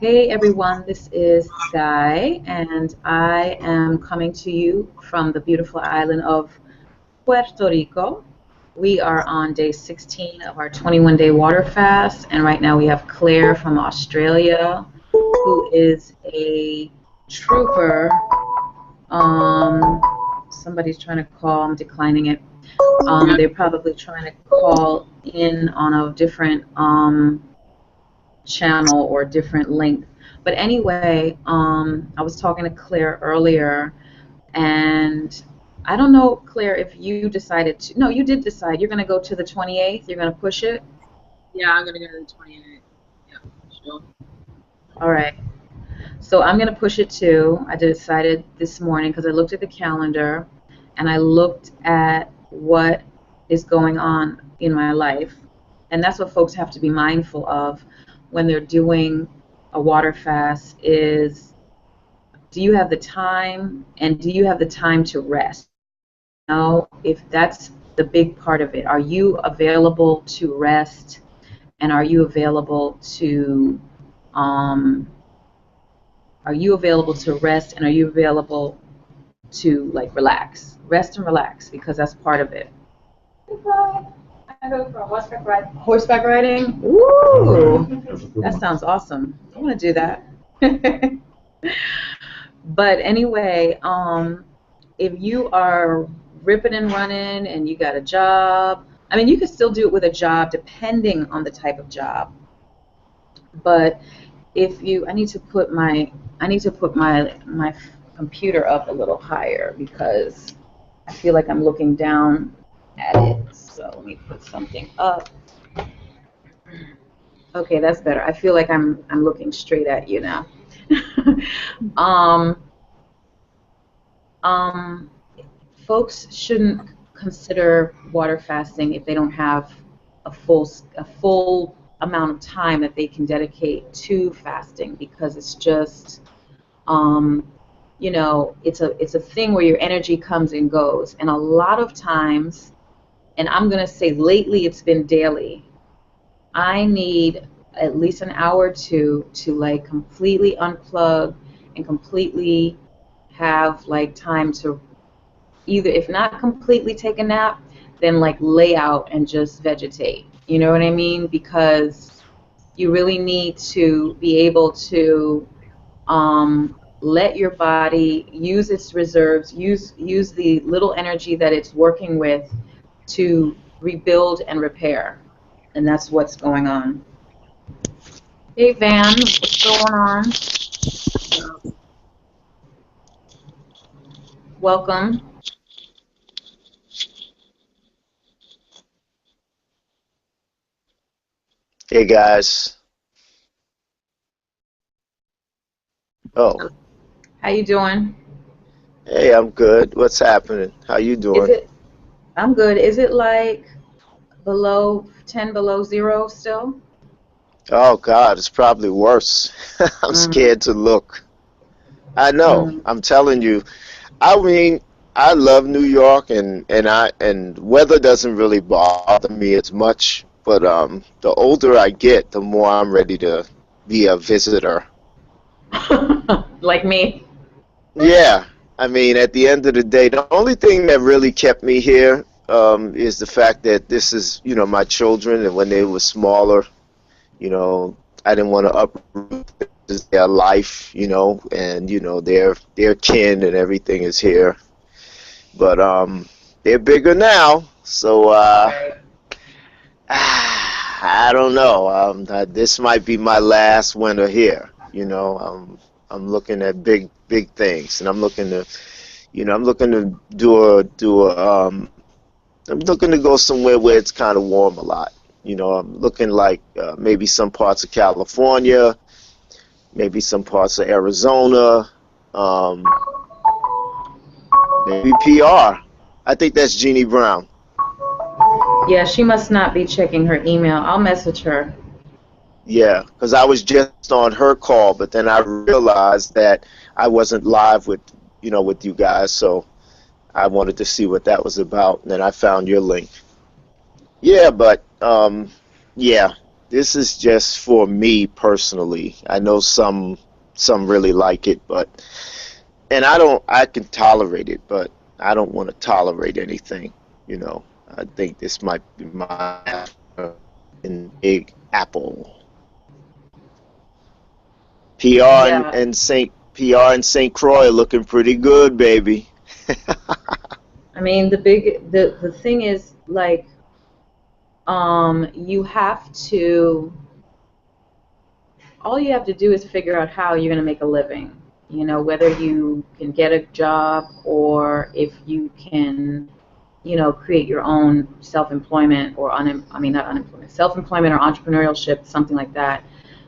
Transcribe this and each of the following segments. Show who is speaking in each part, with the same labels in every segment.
Speaker 1: Hey everyone, this is Sky, and I am coming to you from the beautiful island of Puerto Rico. We are on day 16 of our 21-day water fast, and right now we have Claire from Australia, who is a trooper. Um, Somebody's trying to call, I'm declining it. They're probably trying to call in on a different channel or different link. But anyway, I was talking to Claire earlier, and I don't know, Claire, if you decided to. No, you did decide. You're going to go to the 28th. You're going to push it.
Speaker 2: Yeah, I'm gonna go to the 28th. Yeah, sure.
Speaker 1: All right. So I'm going to push it too. I decided this morning because I looked at the calendar and I looked at what is going on in my life. And that's what folks have to be mindful of when they're doing a water fast is, do you have the time, and do you have the time to rest? You know, if that's the big part of it. Are you available to rest, and um, are you available to rest, and are you available to like relax? Rest and relax, because that's part of it. I go for a horseback ride. Horseback riding? Ooh, that sounds awesome. I want to do that. But anyway, if you are ripping and running and you got a job, I mean, you can still do it with a job depending on the type of job. But if you, I need to put my computer up a little higher because I feel like I'm looking down at it. So let me put something up. Okay, that's better. I feel like I'm looking straight at you now. um, um, Folks shouldn't consider water fasting if they don't have a full amount of time that they can dedicate to fasting, because it's just um, it's a thing where your energy comes and goes, and a lot of times, and I'm gonna say lately it's been daily. I need at least an hour or two to like completely unplug and completely have like time to either, if not completely take a nap, then like lay out and just vegetate. You know what I mean? Because you really need to be able to let your body use its reserves, use the little energy that it's working with to rebuild and repair. And that's what's going on. Hey Van, what's going on? Welcome.
Speaker 3: Hey guys. Oh,
Speaker 1: How you doing?
Speaker 3: hey, I'm good. What's happening? How you
Speaker 1: Is
Speaker 3: doing?
Speaker 1: it? I'm good. Is it like below 10 below zero still?
Speaker 3: Oh God, it's probably worse. I'm
Speaker 1: Mm,
Speaker 3: scared to look. I know.
Speaker 1: mm.
Speaker 3: I'm telling you. I mean, I love New York and weather doesn't really bother me as much, but the older I get, the more I'm ready to be a visitor.
Speaker 1: Like me.
Speaker 3: Yeah. I mean, at the end of the day, the only thing that really kept me here is the fact that this is, my children, and when they were smaller, You know, I didn't want to uproot their life, and their kin and everything is here. But they're bigger now, so
Speaker 1: Right.
Speaker 3: I don't know. This might be my last winter here. I'm looking at big things, and I'm looking to I'm looking to go somewhere where it's kind of warm a lot. I'm looking like maybe some parts of California, maybe some parts of Arizona, um, maybe PR. I think that's Jeannie Brown.
Speaker 1: Yeah, she must not be checking her email. I'll message her.
Speaker 3: Yeah, because I was just on her call, but then I realized that I wasn't live with you guys, so I wanted to see what that was about, and then I found your link. Yeah, but yeah. This is just for me personally. I know some really like it, but and I can tolerate it, but I don't want to tolerate anything, you know. I think this might be my in Big Apple.
Speaker 1: Yeah.
Speaker 3: PR and St. Croix are looking pretty good, baby.
Speaker 1: I mean, the thing is, like, you have to, all you have to do is figure out how you're going to make a living. You know, whether you can get a job or if you can, you know, create your own self-employment or I mean, not unemployment, self-employment or entrepreneurship, something like that.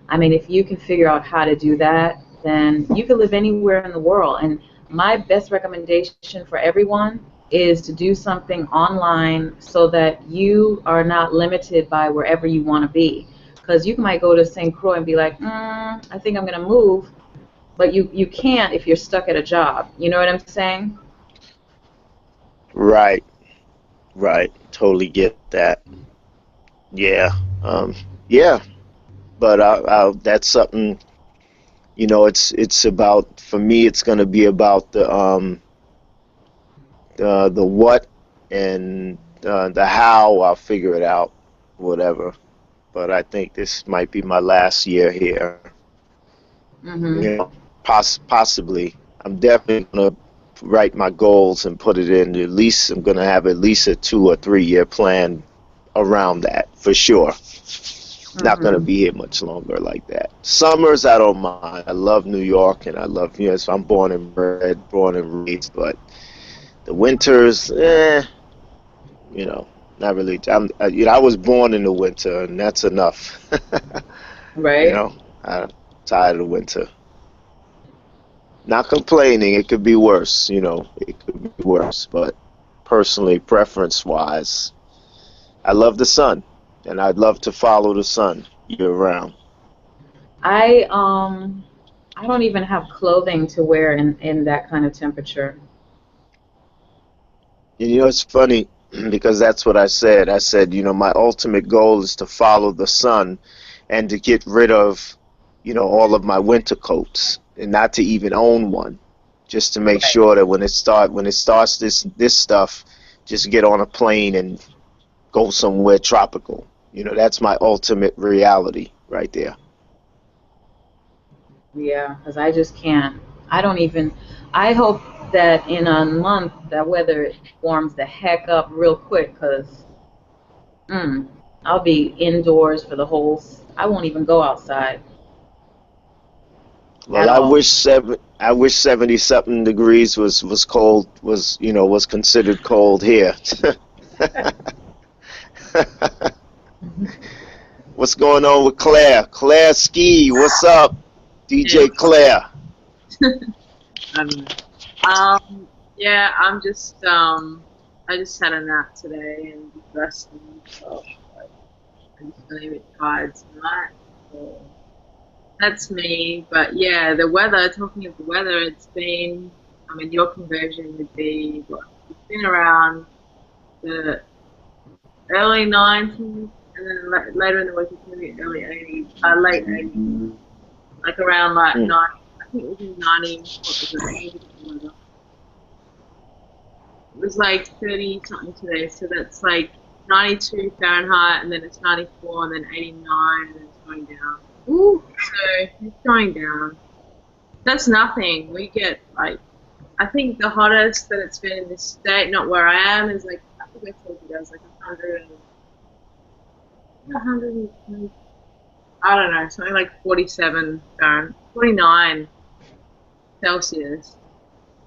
Speaker 1: I mean, if you can figure out how to do that, then you can live anywhere in the world. And my best recommendation for everyone is to do something online so that you are not limited by wherever you want to be. Because you might go to St. Croix and be like, I think I'm going to move, but you can't if you're stuck at a job. You know what I'm saying?
Speaker 3: Right, right. Totally get that. Yeah. Um, yeah. But that's something, you know, it's about for me it's going to be about the what and the how. I'll figure it out, whatever. But I think this might be my last year here.
Speaker 1: Mm-hmm.
Speaker 3: You know, possibly. I'm definitely gonna write my goals and put it in. At least I'm gonna have at least a 2 or 3 year plan around that for sure. Not gonna
Speaker 1: Mm-hmm.
Speaker 3: be here much longer like that. Summers I don't mind. I love New York and I love so I'm born and raised, but the winters, you know, not really. You know, I was born in the winter and that's enough. You
Speaker 1: Right?
Speaker 3: know, I'm tired of the winter. Not complaining, it could be worse, you know, it could be worse, but personally, preference wise, I love the sun and I'd love to follow the sun year round.
Speaker 1: I um I don't even have clothing to wear in that kind of temperature.
Speaker 3: And you know, it's funny because that's what I said. I said, you know, my ultimate goal is to follow the sun and to get rid of, you know, all of my winter coats and not to even own one, just to make
Speaker 1: Right.
Speaker 3: sure that when it starts this stuff, just get on a plane and go somewhere tropical. You know, that's my ultimate reality right there.
Speaker 1: Yeah, because I just can't. I don't even. I hope that in a month that weather warms the heck up real quick, because mm, I'll be indoors for the whole. I won't even go outside at
Speaker 3: Well,
Speaker 1: all.
Speaker 3: I wish 70 something degrees was cold was you know was considered cold here. What's going on with Claire? Claire Ski, what's up?
Speaker 2: Yeah,
Speaker 3: DJ Claire.
Speaker 2: I don't know. Yeah, I just had a nap today and just resting, so like, I'm just feeling a bit tired tonight. So that's me. But yeah, the weather. Talking of the weather, it's been. I mean, your conversion would be what? It's been around the early 90s, and then later in the week it's going to be early 80s, late 80s, like around like
Speaker 3: Mm,
Speaker 2: 90. I think it was in 90. What was it? What was the weather? It was like 30 something today, so that's like 92 Fahrenheit, and then it's 94, and then 89, and then it's going down. Ooh, so it's going down. That's nothing. We get like, I think the hottest that it's been in this state, not where I am, is like, I think I told you guys, like 100 and, 120, I don't know, something like 47 Fahrenheit, 49 Celsius,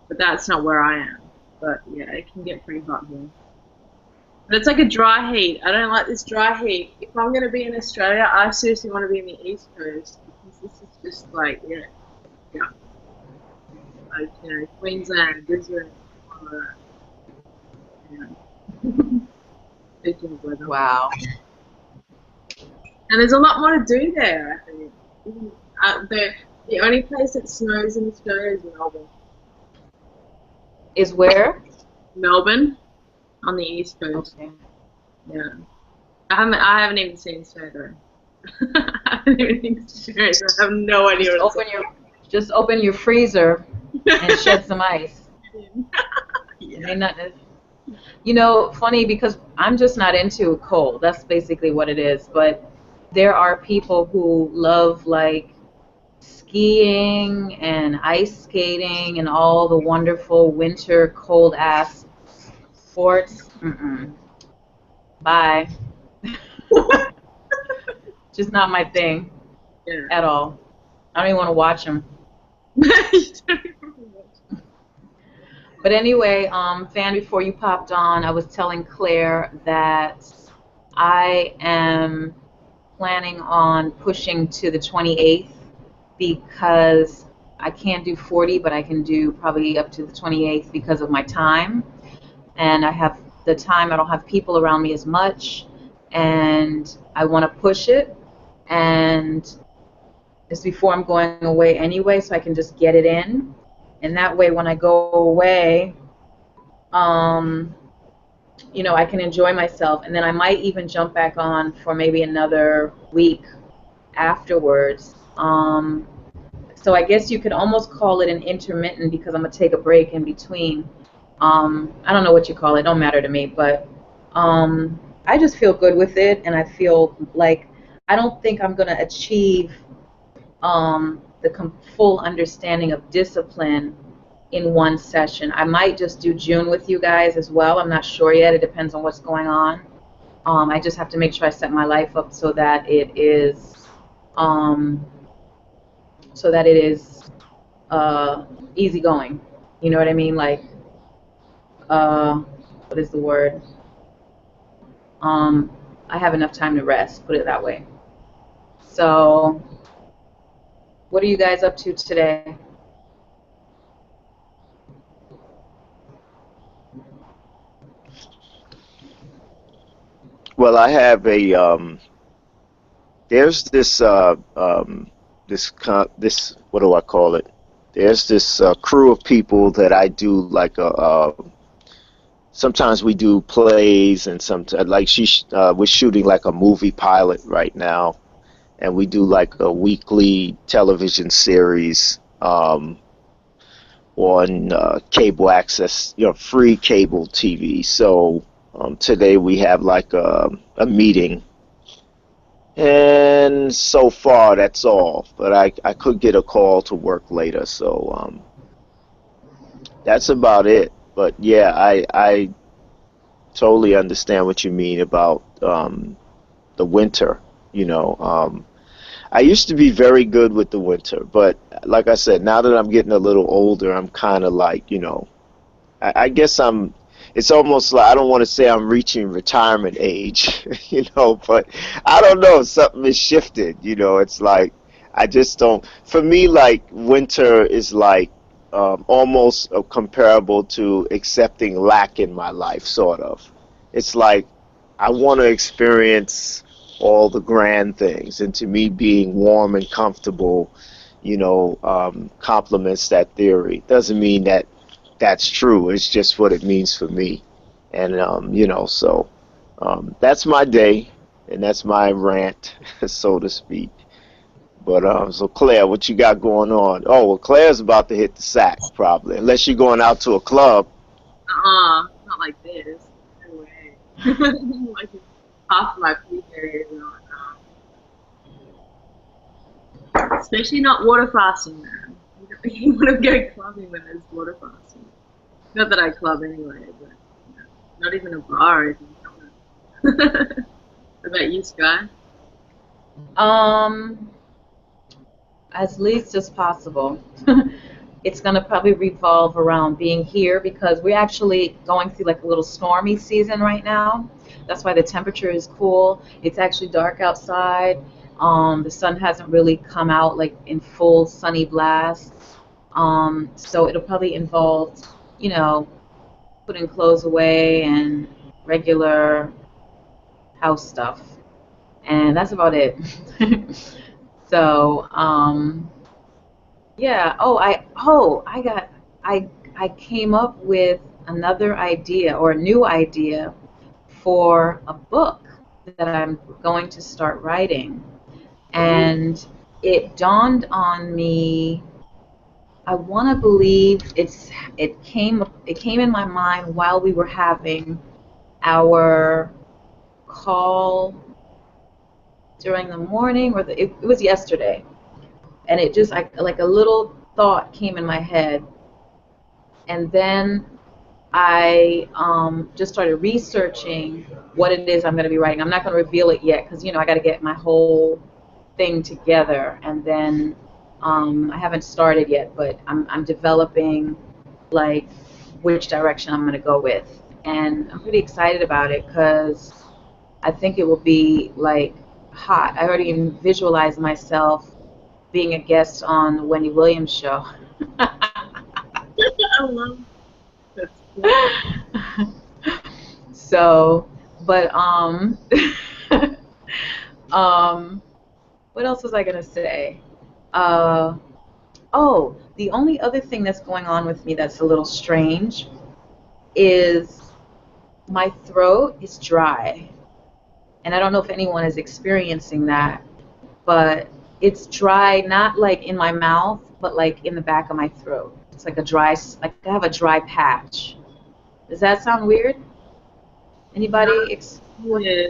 Speaker 2: but that's not where I am. But yeah, it can get pretty hot here. But it's like a dry heat. I don't like this dry heat. If I'm going to be in Australia, I seriously want to be in the East Coast because this is just like, yeah, yeah, like, Queensland, Brisbane, all that, yeah. Speaking of weather.
Speaker 1: Wow.
Speaker 2: And there's a lot more to do there, I think. The only place that snows in Australia is Melbourne.
Speaker 1: Is where?
Speaker 2: Melbourne on the East Coast.
Speaker 1: Okay.
Speaker 2: Yeah. I haven't even seen snow though. I don't even think it's serious. I have no idea
Speaker 1: Just
Speaker 2: what
Speaker 1: open your just open your freezer and shed some ice.
Speaker 2: Yeah.
Speaker 1: It may not, you know, funny because I'm just not into cold. That's basically what it is. But there are people who love like skiing and ice skating and all the wonderful winter cold ass sports. Mm-mm. Bye. Just not my thing
Speaker 2: Yeah.
Speaker 1: at all. I don't even want to watch them. But anyway, Fan, before you popped on, I was telling Claire that I am planning on pushing to the 28th because I can't do 40, but I can do probably up to the 28th because of my time. And I have the time, I don't have people around me as much, and I want to push it. And it's before I'm going away anyway, so I can just get it in. And that way, when I go away, you know, I can enjoy myself. And then I might even jump back on for maybe another week afterwards. So I guess you could almost call it an intermittent because I'm going to take a break in between. I don't know what you call it. It don't matter to me. But I just feel good with it. And I feel like I don't think I'm going to achieve the full understanding of discipline in one session. I might just do June with you guys as well. I'm not sure yet. It depends on what's going on. I just have to make sure I set my life up so that it is easygoing. You know what I mean? Like, what is the word? I have enough time to rest, put it that way. So, what are you guys up to today?
Speaker 3: Well, I have a there's this what do I call it? There's this crew of people that I do like sometimes we do plays and sometimes like we're shooting like a movie pilot right now, and we do like a weekly television series on cable access, you know, free cable TV. So today we have like a meeting, and so far that's all. But I could get a call to work later, so that's about it. But yeah, I totally understand what you mean about the winter. You know, I used to be very good with the winter, but like I said, now that I'm getting a little older, I'm kind of like, you know, I guess I'm. It's almost like I don't want to say I'm reaching retirement age, you know, but I don't know. Something has shifted, you know. It's like I just don't. For me, like winter is like almost comparable to accepting lack in my life, sort of. It's like I want to experience all the grand things, and to me, being warm and comfortable, you know, complements that theory. Doesn't mean that that's true. It's just what it means for me. And, you know, so that's my day, and that's my rant, so to speak. But so Claire, what you got going on? Oh, well, Claire's about to hit the sack probably, unless you're going out to a club.
Speaker 2: Not like this. No way. Like half my free period is not. Especially not water fasting, man. You want to go clubbing when there's water fasting. Not that I club anyway, but you know, not even a bar if you come. What about you, Sky?
Speaker 1: Um, as least as possible. It's going to probably revolve around being here because we're actually going through like a little stormy season right now. That's why the temperature is cool. It's actually dark outside. The sun hasn't really come out like in full sunny blast. So it'll probably involve, you know, putting clothes away and regular house stuff. And that's about it. So, yeah. I came up with another idea or a new idea for a book that I'm going to start writing. and it dawned on me. I want to believe it came in my mind while we were having our call during the morning, or it was yesterday, and it just like a little thought came in my head, and then I just started researching what it is I'm going to be writing. I'm not going to reveal it yet because I got to get my whole thing together, and then I haven't started yet, but I'm developing like which direction I'm going to go with, and I'm pretty excited about it because I think it will be like hot. I already visualize myself being a guest on the Wendy Williams show.
Speaker 2: I love that.
Speaker 1: So, but what else was I gonna say? Oh, the only other thing that's going on with me that's a little strange is my throat is dry. And I don't know if anyone is experiencing that, but it's dry, not like in my mouth, but like in the back of my throat. It's like like I have a dry patch. Does that sound weird? Anybody?
Speaker 2: Yeah,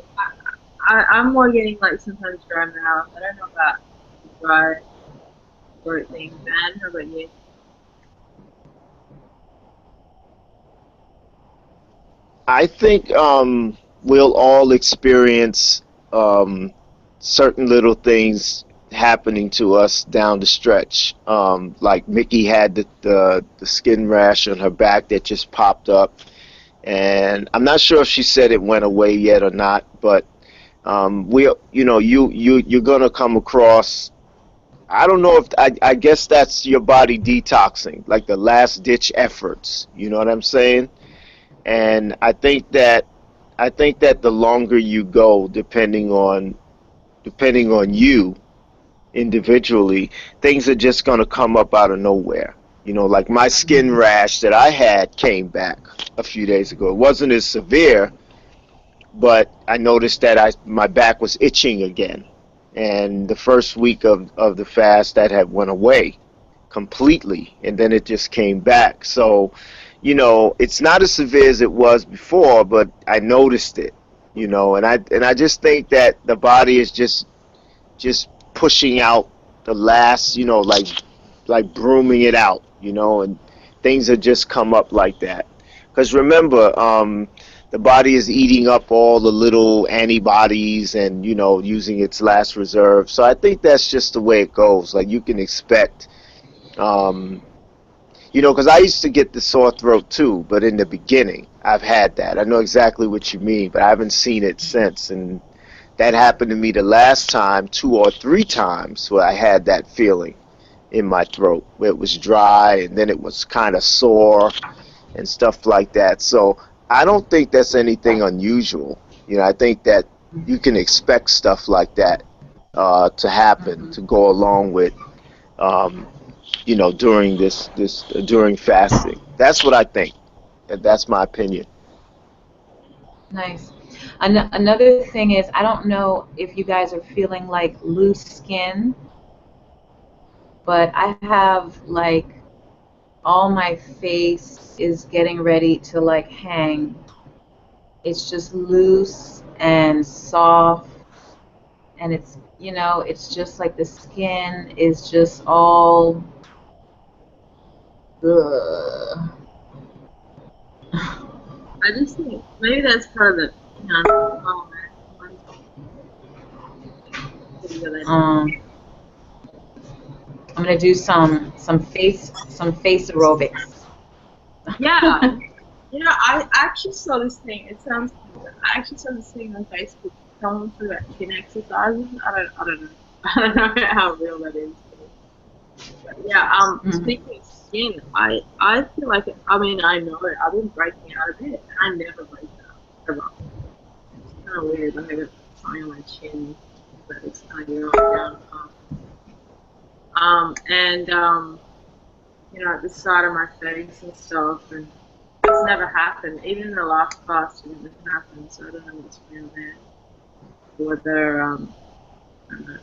Speaker 2: I'm more getting like sometimes dry mouth. I don't know about dry throat thing. Man, how about you?
Speaker 3: I think we'll all experience um, certain little things happening to us down the stretch. Like Mickey had the skin rash on her back that just popped up, and I'm not sure if she said it went away yet or not. But you're gonna come across. I don't know if I guess that's your body detoxing, like the last ditch efforts. You know what I'm saying? And I think that the longer you go, depending on you individually, things are just gonna come up out of nowhere. Like my skin rash that I had came back a few days ago. It wasn't as severe, but I noticed that my back was itching again. And the first week of the fast that had went away completely, and then it just came back. So, it's not as severe as it was before, but I noticed it. And I just think that the body is just pushing out the last, like brooming it out, and things have just come up like that. Because remember, the body is eating up all the little antibodies and using its last reserve. So I think that's just the way it goes. Like you can expect. Because I used to get the sore throat too, but in the beginning, I've had that. I know exactly what you mean, but I haven't seen it since. And that happened to me the last time, 2 or 3 times, where I had that feeling in my throat, where it was dry and then it was kind of sore and stuff like that. So I don't think that's anything unusual. I think that you can expect stuff like that to happen, to go along with um, during fasting. That's what I think. That's my opinion.
Speaker 1: Nice. Another thing is, I don't know if you guys are feeling like loose skin, but I have like all my face is getting ready to like hang. It's just loose and soft, and it's just like the skin is just all. Ugh.
Speaker 2: I just think maybe that's part of the
Speaker 1: Um, I'm gonna do some face aerobics.
Speaker 2: Yeah, I actually saw this thing. It sounds. I actually saw this thing on Facebook. Someone threw that chin exercises. I don't know. I don't know how real that is. But yeah. Speaking of skin, I feel like I mean I know it. I've been breaking out of it. I never break out ever. It's kind of weird. I have a sign on my chin, but it's kind of going down. And at the side of my face and stuff, and it's never happened. Even in the last class, it didn't happen. So I don't know what's real there. Whether I don't know.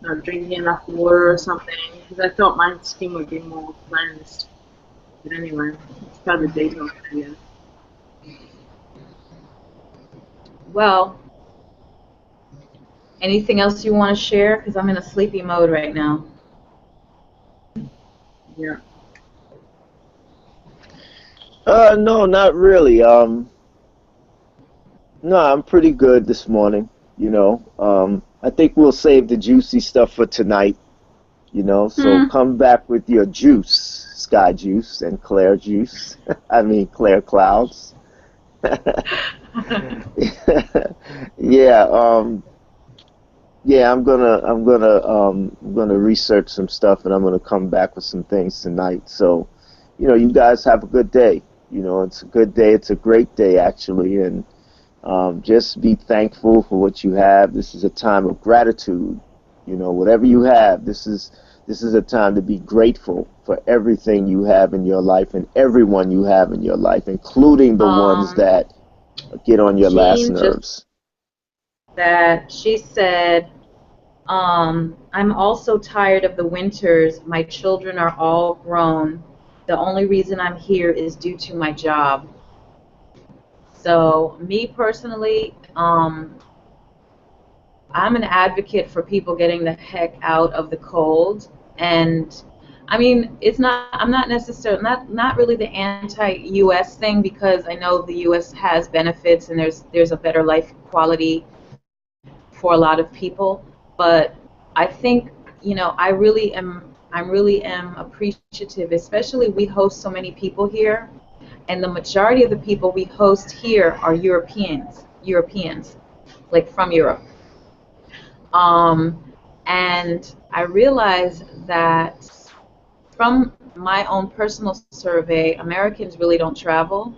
Speaker 2: not drinking enough water or something. Because I thought my skin would be more cleansed. But anyway, it's part of the detox, I guess.
Speaker 1: Well, anything else you want to share? Because I'm in a sleepy mode right now.
Speaker 2: Yeah.
Speaker 3: No, not really. No, I'm pretty good this morning, you know. I think we'll save the juicy stuff for tonight, you know. So
Speaker 1: Hmm.
Speaker 3: come back with your juice, Sky Juice and Claire Juice. I mean, Claire Clouds. Yeah, yeah, I'm gonna research some stuff and I'm gonna come back with some things tonight. So, you know, you guys have a good day. You know, it's a good day. It's a great day actually, and just be thankful for what you have. This is a time of gratitude. You know, whatever you have, this is a time to be grateful for everything you have in your life and everyone you have in your life, including the ones
Speaker 1: um,
Speaker 3: that get on your last
Speaker 1: Jean just
Speaker 3: nerves.
Speaker 1: that she said, I'm also tired of the winters. My children are all grown. The only reason I'm here is due to my job. So, me personally, I'm an advocate for people getting the heck out of the cold. And I mean, I'm not necessarily, not really the anti-US thing, because I know the US has benefits and there's a better life quality for a lot of people. But I think, I'm really am appreciative, especially we host so many people here, and the majority of the people we host here are Europeans, like from Europe. Um, and I realized that from my own personal survey, Americans really don't travel.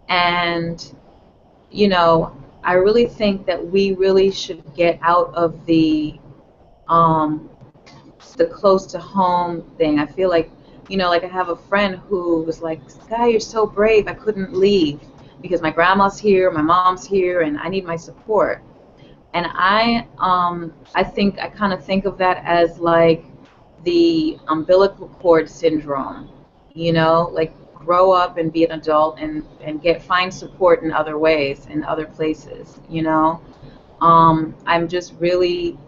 Speaker 1: And, you know, I really think that we really should get out of um, the close to home thing. I feel like, like I have a friend who was like, Sky, you're so brave. I couldn't leave because my grandma's here, my mom's here, and I need my support. And I think I kind of think of that as like the umbilical cord syndrome, like grow up and be an adult and find support in other ways, in other places. I'm just really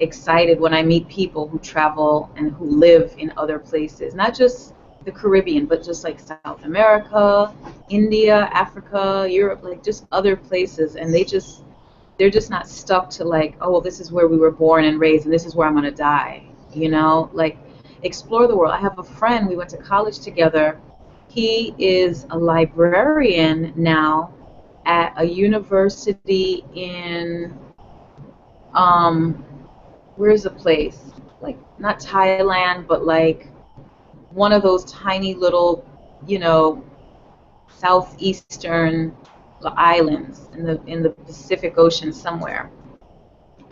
Speaker 1: excited when I meet people who travel and who live in other places, not just the Caribbean, but just like South America, India, Africa, Europe, like just other places, and they're just not stuck to like, oh, well, this is where we were born and raised, and this is where I'm gonna die. Like explore the world. I have a friend. We went to college together. He is a librarian now at a university in um, where's the place? Like not Thailand, but like one of those tiny little, you know, southeastern islands in the Pacific Ocean somewhere.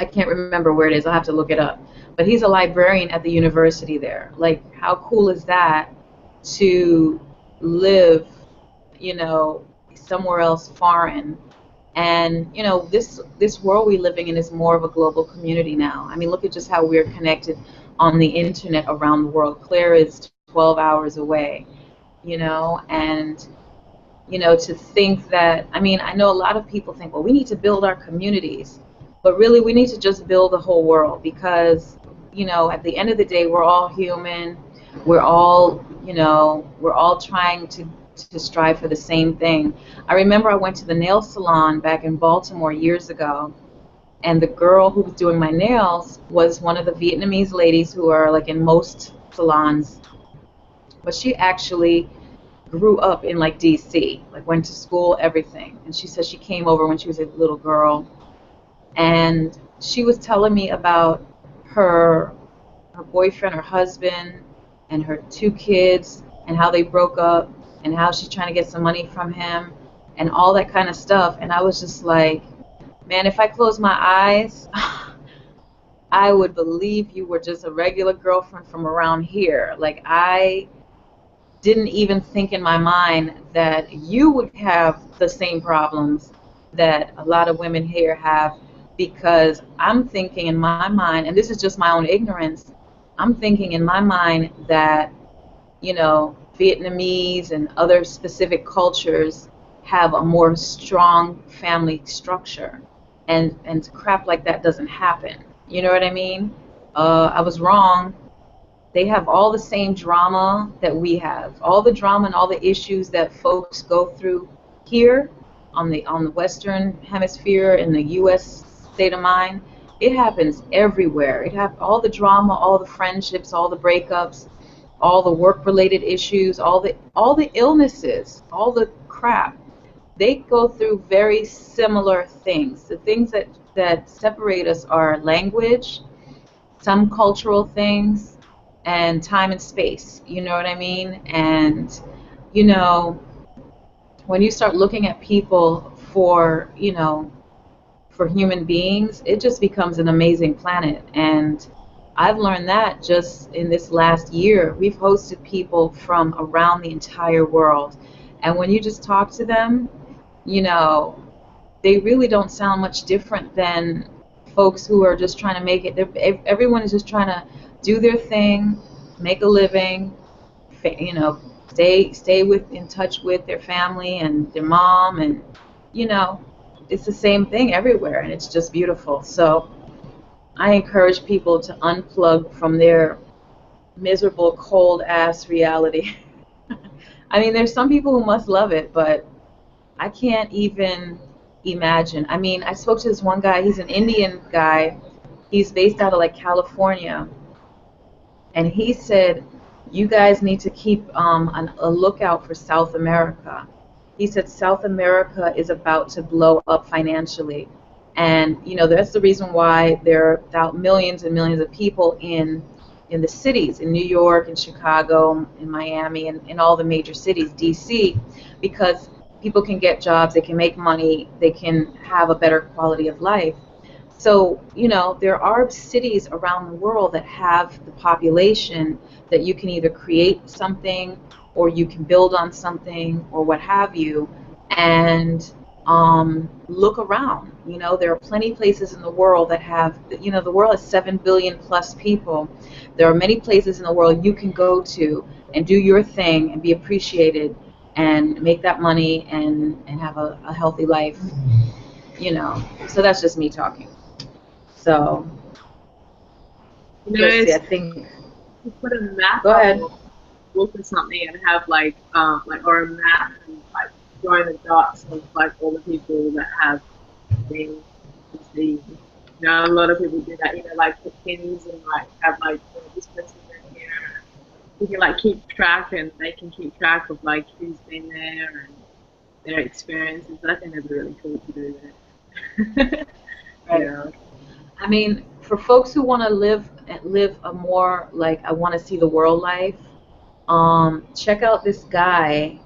Speaker 1: I can't remember where it is. I'll have to look it up. But he's a librarian at the university there. Like, how cool is that to live, somewhere else foreign? And this world we're living in is more of a global community now. I mean, look at just how we're connected on the internet around the world. Claire is 12 hours away, and to think that, I mean, I know a lot of people think, well, we need to build our communities, but really we need to just build the whole world because, at the end of the day, we're all human. We're all trying to strive for the same thing. I remember I went to the nail salon back in Baltimore years ago, and the girl who was doing my nails was one of the Vietnamese ladies who are like in most salons, but she actually grew up in like DC, like went to school, everything. And she said she came over when she was a little girl, and she was telling me about her her boyfriend, her husband, and her two kids, and how they broke up, and how she's trying to get some money from him, and all that kind of stuff. And I was just like, man, if I close my eyes, I would believe you were just a regular girlfriend from around here. Like, I didn't even think in my mind that you would have the same problems that a lot of women here have because I'm thinking in my mind, and this is just my own ignorance, I'm thinking in my mind that, you know, Vietnamese and other specific cultures have a more strong family structure, and crap like that doesn't happen. You know what I mean? I was wrong. They have all the same drama that we have, all the drama and all the issues that folks go through here on the Western Hemisphere in the U.S. state of mind. It happens everywhere. It have all the drama, all the friendships, all the breakups, all the work-related issues, all the illnesses, all the crap. They go through very similar things. The things that separate us are language, some cultural things, and time and space. You know what I mean? And, you know, when you start looking at people for, you know, for human beings, it just becomes an amazing planet. And I've learned that just in this last year. We've hosted people from around the entire world. And when you just talk to them, you know, they really don't sound much different than folks who are just trying to make it. Everyone is just trying to do their thing, make a living, you know, stay in touch with their family and their mom, and, you know, it's the same thing everywhere, and it's just beautiful. So I encourage people to unplug from their miserable, cold-ass reality. I mean, there's some people who must love it, but I can't even imagine. I mean, I spoke to this one guy. He's an Indian guy. He's based out of, like, California. And he said, you guys need to keep a lookout for South America. He said South America is about to blow up financially. And, you know, that's the reason why there are millions and millions of people in the cities, in New York, in Chicago, in Miami, and in all the major cities, D.C., because people can get jobs, they can make money, they can have a better quality of life. So, you know, there are cities around the world that have the population that you can either create something or you can build on something or what have you, and look around. You know, there are plenty of places in the world that have, you know, the world has 7 billion plus people. There are many places in the world you can go to and do your thing and be appreciated and make that money and have a healthy life, you know. So that's just me talking. So,
Speaker 2: You know,
Speaker 1: let's see, I
Speaker 2: it's
Speaker 1: think,
Speaker 2: you put a map
Speaker 1: go
Speaker 2: up
Speaker 1: ahead.
Speaker 2: or book or something and have like or a map and like join the dots of like all the people that have things to see. You know, a lot of people do that. You know, like put pins and like have like, you know, this person in here. You can like keep track, and they can keep track of like who's been there and their experiences. I think that'd be really cool to do that.
Speaker 1: Right.
Speaker 2: Yeah.
Speaker 1: I mean, for folks who want to live a more, like, I want to see the world life, check out this guy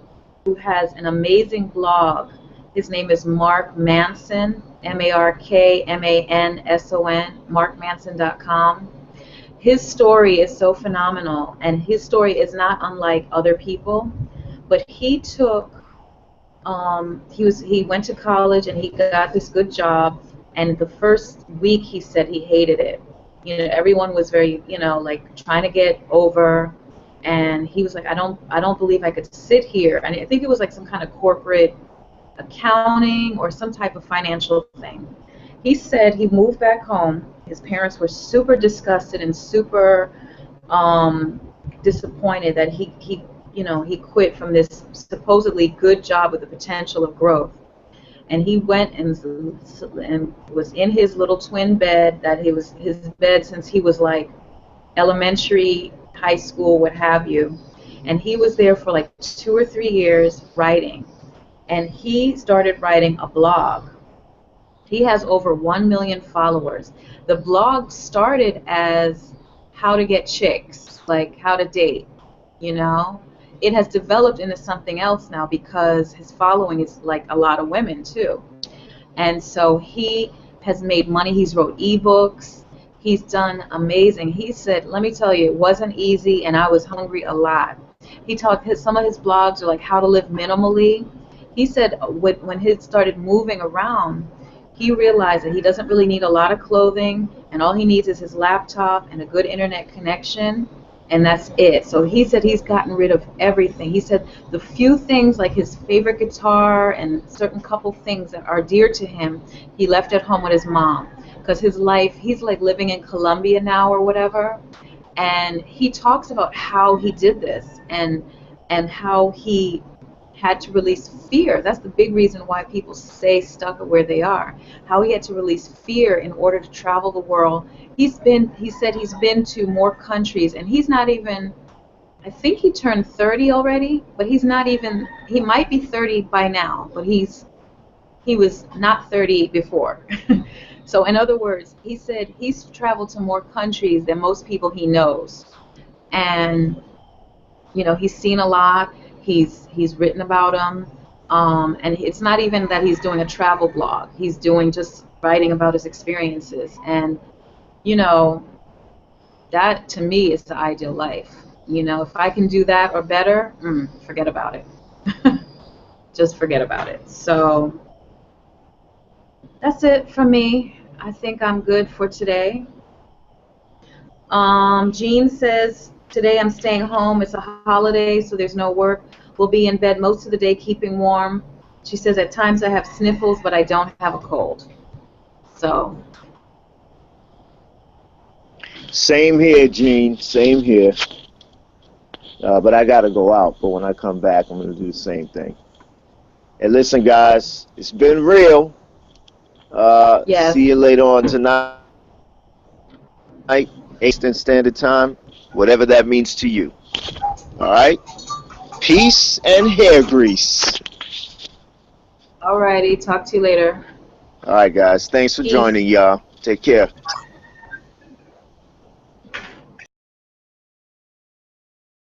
Speaker 1: who has an amazing blog. His name is Mark Manson, MarkManson, markmanson.com. His story is so phenomenal, and his story is not unlike other people, but he took, he went to college and he got this good job, and the first week he said he hated it. You know, everyone was very, you know, like trying to get over, and he was like, I don't believe I could sit here. And I think it was like some kind of corporate accounting or some type of financial thing. He said he moved back home. His parents were super disgusted and super disappointed that he you know, he quit from this supposedly good job with the potential of growth. And he went and was in his little twin bed that he was his bed since he was like elementary, high school, what have you. And he was there for like 2 or 3 years writing. And he started writing a blog. He has over 1 million followers. The blog started as how to get chicks, like how to date, you know. It has developed into something else now because his following is like a lot of women too. And so he has made money. He's wrote ebooks. He's done amazing. He said, let me tell you, it wasn't easy, and I was hungry a lot. He talked, some of his blogs are like how to live minimally. He said when he started moving around, he realized that he doesn't really need a lot of clothing, and all he needs is his laptop and a good internet connection, and that's it. So he said he's gotten rid of everything. He said the few things like his favorite guitar and certain couple things that are dear to him, he left at home with his mom. Because his life, he's like living in Colombia now or whatever, and he talks about how he did this and how he had to release fear. That's the big reason why people stay stuck where they are. How he had to release fear in order to travel the world. He said he's been to more countries, and he's not even, I think he turned 30 already, but he's not even, he might be 30 by now, but he was not 30 before. So in other words, he said he's traveled to more countries than most people he knows. And, you know, he's seen a lot. He's written about them. And it's not even that he's doing a travel blog. He's doing just writing about his experiences. And, you know, that to me is the ideal life. You know, if I can do that or better, forget about it. Just forget about it. So that's it for me. I think I'm good for today. Jean says, today I'm staying home. It's a holiday, so there's no work. We'll be in bed most of the day keeping warm. She says, at times I have sniffles, but I don't have a cold. So.
Speaker 3: Same here, Jean. Same here. But I got to go out. But when I come back, I'm going to do the same thing. And listen, guys, it's been real.
Speaker 1: Yes.
Speaker 3: See you later on tonight, Eastern Standard Time, whatever that means to you. All right? Peace and hair grease.
Speaker 1: All righty. Talk to you later.
Speaker 3: All right, guys. Thanks for
Speaker 1: Peace.
Speaker 3: joining, y'all. Take care.